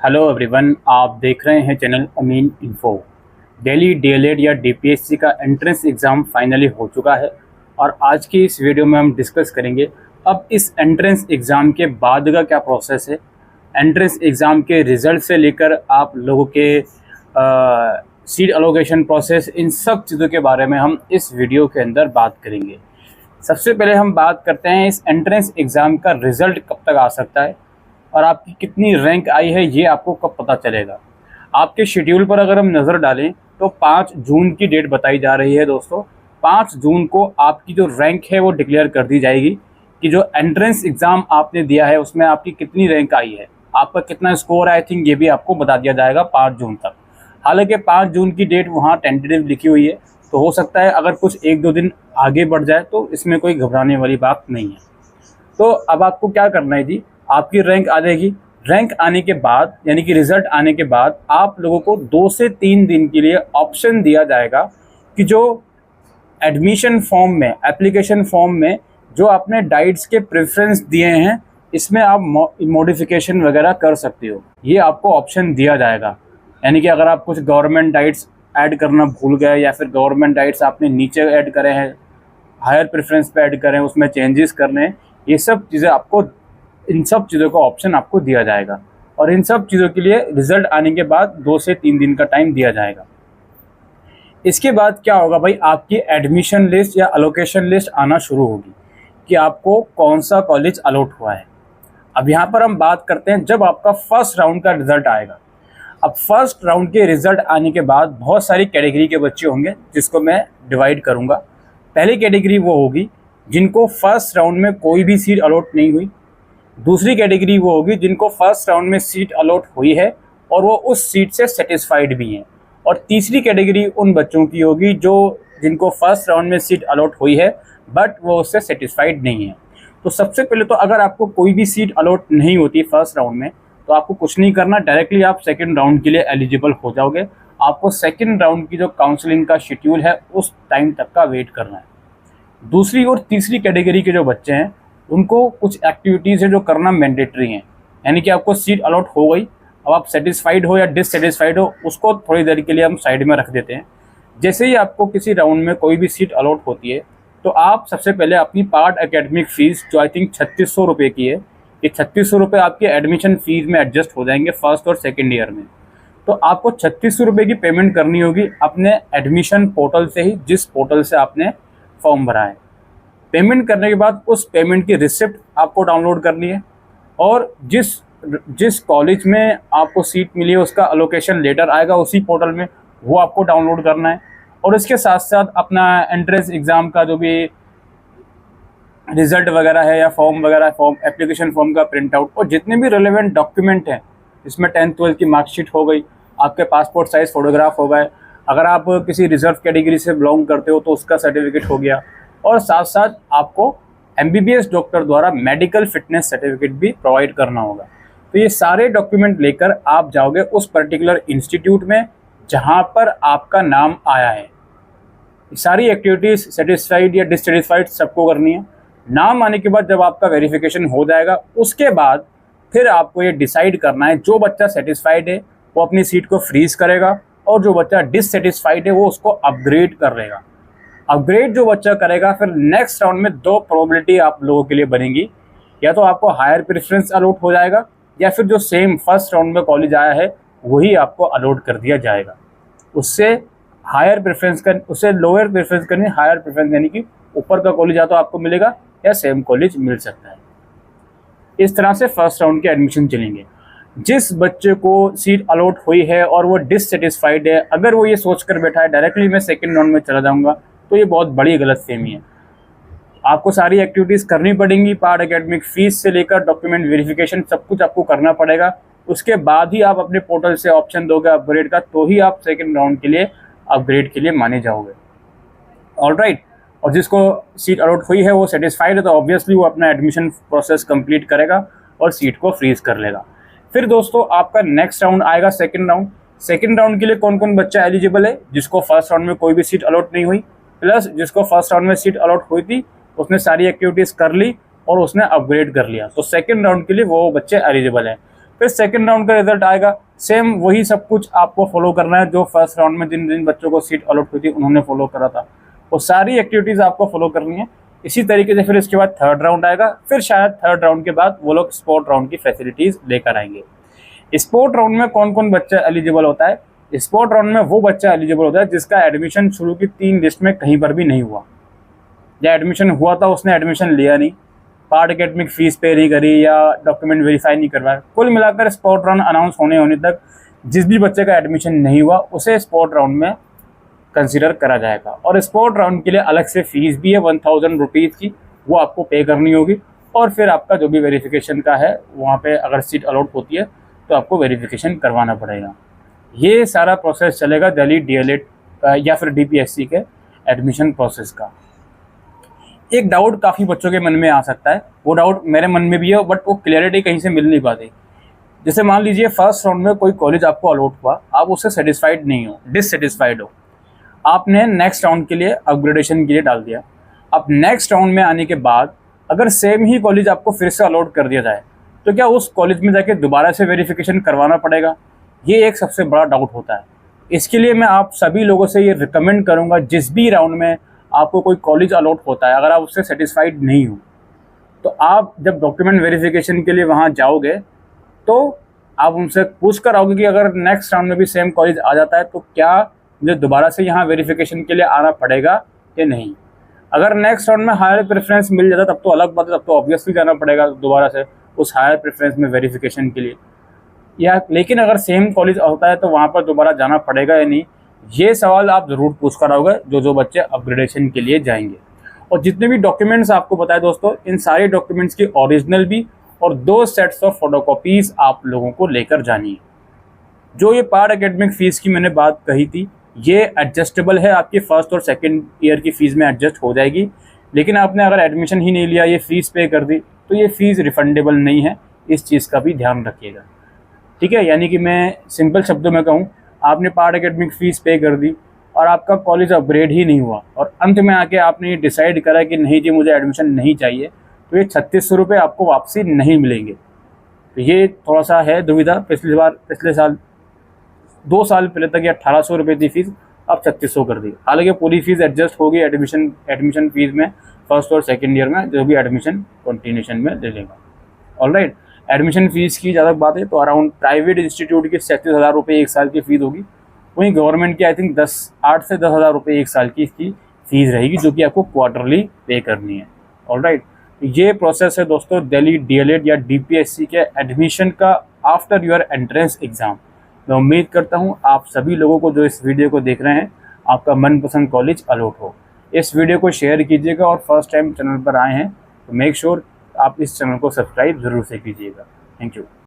Hello everyone, आप देख रहे हैं चैनल अमीन इन्फो। दिल्ली डीएलएड या डीपीएससी का एंट्रेंस एग्ज़ाम फाइनली हो चुका है और आज की इस वीडियो में हम डिस्कस करेंगे अब इस एंट्रेंस एग्ज़ाम के बाद का क्या प्रोसेस है। एंट्रेंस एग्ज़ाम के रिज़ल्ट से लेकर आप लोगों के सीट एलोकेशन प्रोसेस, इन सब चीज़ों के बारे में हम इस वीडियो के अंदर बात करेंगे। सबसे पहले हम बात करते हैं इस एंट्रेंस एग्ज़ाम का रिज़ल्ट कब तक आ सकता है और आपकी कितनी रैंक आई है ये आपको कब पता चलेगा। आपके शेड्यूल पर अगर हम नज़र डालें तो 5 जून की डेट बताई जा रही है दोस्तों। 5 जून को आपकी जो रैंक है वो डिक्लेयर कर दी जाएगी कि जो एंट्रेंस एग्ज़ाम आपने दिया है उसमें आपकी कितनी रैंक आई है, आपका कितना स्कोर है। आई थिंक ये भी आपको बता दिया जाएगा 5 जून तक। हालांकि 5 जून की डेट वहाँ टेंटेटिव लिखी हुई है, तो हो सकता है अगर कुछ 1-2 दिन आगे बढ़ जाए तो इसमें कोई घबराने वाली बात नहीं है। तो अब आपको क्या करना है जी, आपकी रैंक आ जाएगी। रैंक आने के बाद यानी कि रिज़ल्ट आने के बाद आप लोगों को 2 से 3 दिन के लिए ऑप्शन दिया जाएगा कि जो एडमिशन फॉर्म में, एप्लीकेशन फॉर्म में जो आपने डाइट्स के प्रेफरेंस दिए हैं इसमें आप मॉडिफिकेशन वगैरह कर सकते हो। ये आपको ऑप्शन दिया जाएगा। यानी कि अगर आप कुछ गवर्नमेंट डाइट्स ऐड करना भूल गए या फिर गवर्नमेंट डाइट्स आपने नीचे ऐड करे हैं, हायर प्रेफरेंस पे ऐड करें, उसमें चेंजेस करने हैं, ये सब चीज़ें आपको, इन सब चीज़ों का ऑप्शन आपको दिया जाएगा। और इन सब चीज़ों के लिए रिज़ल्ट आने के बाद 2 से 3 दिन का टाइम दिया जाएगा। इसके बाद क्या होगा भाई, आपकी एडमिशन लिस्ट या अलोकेशन लिस्ट आना शुरू होगी कि आपको कौन सा कॉलेज अलॉट हुआ है। अब यहाँ पर हम बात करते हैं जब आपका फर्स्ट राउंड का रिज़ल्ट आएगा। अब फर्स्ट राउंड के रिज़ल्ट आने के बाद बहुत सारी कैटेगरी के बच्चे होंगे जिसको मैं डिवाइड करूँगा। पहली कैटेगरी वो होगी जिनको फर्स्ट राउंड में कोई भी सीट अलॉट नहीं हुई। दूसरी कैटेगरी वो होगी जिनको फर्स्ट राउंड में सीट अलॉट हुई है और वो उस सीट से सेटिस्फाइड भी हैं। और तीसरी कैटेगरी उन बच्चों की होगी जिनको फर्स्ट राउंड में सीट अलॉट हुई है बट वो उससे सेटिस्फाइड नहीं है। तो सबसे पहले तो अगर आपको कोई भी सीट अलॉट नहीं होती फर्स्ट राउंड में तो आपको कुछ नहीं करना, डायरेक्टली आप सेकेंड राउंड के लिए एलिजिबल हो जाओगे। आपको सेकेंड राउंड की जो काउंसलिंग का शेड्यूल है उस टाइम तक का वेट करना है। दूसरी और तीसरी कैटेगरी के जो बच्चे हैं उनको कुछ एक्टिविटीज़ है जो करना मैंडेटरी हैं। यानी कि आपको सीट अलॉट हो गई, अब आप सेटिस्फाइड हो या डिससेटिस्फाइड हो उसको थोड़ी देर के लिए हम साइड में रख देते हैं। जैसे ही आपको किसी राउंड में कोई भी सीट अलॉट होती है तो आप सबसे पहले अपनी पार्ट एकेडमिक फ़ीस जो आई थिंक 3600 रुपये की है, ये 3600 रुपये आपके एडमिशन फ़ीस में एडजस्ट हो जाएंगे फर्स्ट और सेकेंड ईयर में। तो आपको 3600 रुपये की पेमेंट करनी होगी अपने एडमिशन पोर्टल से ही, जिस पोर्टल से आपने फॉर्म भरा है। पेमेंट करने के बाद उस पेमेंट की रिसिप्ट आपको डाउनलोड करनी है और जिस कॉलेज में आपको सीट मिली है उसका अलोकेशन लेटर आएगा उसी पोर्टल में, वो आपको डाउनलोड करना है। और इसके साथ साथ अपना एंट्रेंस एग्ज़ाम का जो भी रिज़ल्ट वगैरह है या फॉर्म वगैरह, फॉर्म एप्लीकेशन फॉर्म का प्रिंट आउट और जितने भी रिलेवेंट डॉक्यूमेंट हैं, इसमें 10th-12th की मार्कशीट हो गई, आपके पासपोर्ट साइज़ फ़ोटोग्राफ हो गए, अगर आप किसी रिजर्व कैटेगरी से बिलोंग करते हो तो उसका सर्टिफिकेट हो गया, और साथ साथ आपको एमबीबीएस डॉक्टर द्वारा मेडिकल फिटनेस सर्टिफिकेट भी प्रोवाइड करना होगा। तो ये सारे डॉक्यूमेंट लेकर आप जाओगे उस पर्टिकुलर इंस्टीट्यूट में जहाँ पर आपका नाम आया है। सारी एक्टिविटीज़ सेटिस्फाइड या डिससेटिस्फाइड सबको करनी है। नाम आने के बाद जब आपका वेरिफिकेशन हो जाएगा उसके बाद फिर आपको ये डिसाइड करना है, जो बच्चा सेटिस्फाइड है वो अपनी सीट को फ्रीज़ करेगा और जो बच्चा डिससेटिस्फाइड है वो उसको अपग्रेड कर लेगा। अपग्रेड जो बच्चा करेगा फिर नेक्स्ट राउंड में 2 प्रोबेबिलिटी आप लोगों के लिए बनेगी, या तो आपको हायर प्रेफरेंस अलॉट हो जाएगा या फिर जो सेम फर्स्ट राउंड में कॉलेज आया है वही आपको अलॉट कर दिया जाएगा। उससे हायर प्रेफरेंस का, उससे लोअर प्रेफरेंस करनी, हायर प्रेफरेंस यानी कि ऊपर का कॉलेज या तो आपको मिलेगा या सेम कॉलेज मिल सकता है। इस तरह से फर्स्ट राउंड के एडमिशन चलेंगे। जिस बच्चे को सीट अलॉट हुई है और वो डिससेटिस्फाइड है, अगर वो ये सोच कर बैठा है डायरेक्टली मैं सेकेंड राउंड में चला जाऊँगा, तो ये बहुत बड़ी गलतफहमी है। आपको सारी एक्टिविटीज़ करनी पड़ेंगी, पार्ट एकेडमिक फ़ीस से लेकर डॉक्यूमेंट वेरिफिकेशन सब कुछ आपको करना पड़ेगा। उसके बाद ही आप अपने पोर्टल से ऑप्शन दोगे अपग्रेड का, तो ही आप सेकेंड राउंड के लिए अपग्रेड के लिए माने जाओगे। ऑलराइट। और जिसको सीट अलॉट हुई है वो सेटिस्फाइड है तो ऑब्वियसली वो अपना एडमिशन प्रोसेस कंप्लीट करेगा और सीट को फ्रीज़ कर लेगा। फिर दोस्तों आपका नेक्स्ट राउंड आएगा सेकेंड राउंड। सेकेंड राउंड के लिए कौन कौन बच्चा एलिजिबल है, जिसको फर्स्ट राउंड में कोई भी सीट अलॉट नहीं हुई, प्लस जिसको फर्स्ट राउंड में सीट अलॉट हुई थी उसने सारी एक्टिविटीज़ कर ली और उसने अपग्रेड कर लिया, तो सेकेंड राउंड के लिए वो बच्चे एलिजिबल हैं। फिर सेकंड राउंड का रिजल्ट आएगा, सेम वही सब कुछ आपको फॉलो करना है जो फर्स्ट राउंड में जिन जिन बच्चों को सीट अलॉट हुई थी उन्होंने फॉलो करा था, वो सारी एक्टिविटीज़ आपको फॉलो करनी है। इसी तरीके से फिर इसके बाद थर्ड राउंड आएगा, फिर शायद थर्ड राउंड के बाद वो लोग स्पोर्ट राउंड की फैसिलिटीज़ लेकर आएंगे। स्पोर्ट राउंड में कौन कौन बच्चा एलिजिबल होता है? स्पोर्ट राउंड में वो बच्चा एलिजिबल होता है जिसका एडमिशन शुरू की 3 लिस्ट में कहीं पर भी नहीं हुआ, या एडमिशन हुआ था उसने एडमिशन लिया नहीं, पार्ट एकेडमिक फीस पे नहीं करी, या डॉक्यूमेंट वेरीफाई नहीं करवाया। कुल मिलाकर स्पोर्ट राउंड अनाउंस होने तक जिस भी बच्चे का एडमिशन नहीं हुआ उसे स्पोर्ट राउंड में कंसिडर करा जाएगा। और स्पोर्ट राउंड के लिए अलग से फीस भी है 1000 रुपीज़ की, वो आपको पे करनी होगी। और फिर आपका जो भी वेरिफिकेशन का है वहाँ पे अगर सीट अलॉट होती है तो आपको वेरिफिकेशन करवाना पड़ेगा। ये सारा प्रोसेस चलेगा दिल्ली डीएलएड या फिर डीपीएससी के एडमिशन प्रोसेस का। एक डाउट काफ़ी बच्चों के मन में आ सकता है, वो डाउट मेरे मन में भी है, बट वो क्लैरिटी कहीं से मिल नहीं पाती। जैसे मान लीजिए फर्स्ट राउंड में कोई कॉलेज आपको अलॉट हुआ, आप उससे सेटिस्फाइड नहीं हो, डिससेटिस्फाइड हो, आपने नेक्स्ट राउंड के लिए अपग्रेडेशन के लिए डाल दिया। अब नेक्स्ट राउंड में आने के बाद अगर सेम ही कॉलेज आपको फिर से अलॉट कर दिया जाए तो क्या उस कॉलेज में जाके दोबारा से वेरिफिकेशन करवाना पड़ेगा? ये एक सबसे बड़ा डाउट होता है। इसके लिए मैं आप सभी लोगों से ये रिकमेंड करूँगा, जिस भी राउंड में आपको कोई कॉलेज अलॉट होता है, अगर आप उससे सेटिस्फाइड नहीं हो तो आप जब डॉक्यूमेंट वेरिफिकेशन के लिए वहाँ जाओगे तो आप उनसे पूछ कर आओगे कि अगर नेक्स्ट राउंड में भी सेम कॉलेज आ जाता है तो क्या मुझे दोबारा से यहाँ वेरिफिकेशन के लिए आना पड़ेगा या नहीं। अगर नेक्स्ट राउंड में हायर प्रेफरेंस मिल जाता तब तो अलग बात है, तब तो ऑब्वियसली जाना पड़ेगा दोबारा से उस हायर प्रेफरेंस में वेरिफिकेशन के लिए, या लेकिन अगर सेम कॉलेज होता है तो वहाँ पर दोबारा जाना पड़ेगा या नहीं, ये सवाल आप ज़रूर पूछ कर आओगे जो बच्चे अपग्रेडेशन के लिए जाएंगे। और जितने भी डॉक्यूमेंट्स आपको बताए दोस्तों, इन सारे डॉक्यूमेंट्स की ओरिजिनल भी और 2 सेट्स ऑफ फोटोकॉपीज़ आप लोगों को लेकर जानी है। जो ये पार्ट एकेडमिक फ़ीस की मैंने बात कही थी, ये एडजस्टेबल है, आपकी फर्स्ट और सेकंड ईयर की फ़ीस में एडजस्ट हो जाएगी। लेकिन आपने अगर एडमिशन ही नहीं लिया, ये फ़ीस पे कर दी, तो ये फ़ीस रिफंडेबल नहीं है, इस चीज़ का भी ध्यान रखिएगा, ठीक है। यानी कि मैं सिंपल शब्दों में कहूँ, आपने पार्ट एकेडमिक फ़ीस पे कर दी और आपका कॉलेज अपग्रेड ही नहीं हुआ और अंत में आके आपने ये डिसाइड करा कि नहीं जी मुझे एडमिशन नहीं चाहिए, तो ये 3600 रुपये आपको वापसी नहीं मिलेंगे। तो ये थोड़ा सा है दुविधा। पिछले साल 2 साल पहले तक ये 1800 रुपये थी फीस, अब 3600 कर दी। हालांकि पूरी फीस एडजस्ट होगी एडमिशन फीस में फर्स्ट और सेकंड ईयर में जो भी एडमिशन कंटिन्यूशन में ले लेगा। ऑलराइट, एडमिशन फ़ीस की ज़्यादा बात है तो अराउंड प्राइवेट इंस्टीट्यूट की 37,000 रुपये 1 साल की फ़ीस होगी, वहीं गवर्नमेंट की आई थिंक 8 से 10,000 रुपये 1 साल की इसकी फ़ीस रहेगी, जो कि आपको क्वार्टरली पे करनी है। ऑलराइट, ये प्रोसेस है दोस्तों दिल्ली डीएलएड या डीपीएससी के एडमिशन का आफ्टर योर एंट्रेंस एग्ज़ाम। मैं उम्मीद करता हूँ आप सभी लोगों को जो इस वीडियो को देख रहे हैं आपका मनपसंद कॉलेज अलॉट हो। इस वीडियो को शेयर कीजिएगा और फर्स्ट टाइम चैनल पर आए हैं तो मेक श्योर आप इस चैनल को सब्सक्राइब ज़रूर से कीजिएगा। Thank you.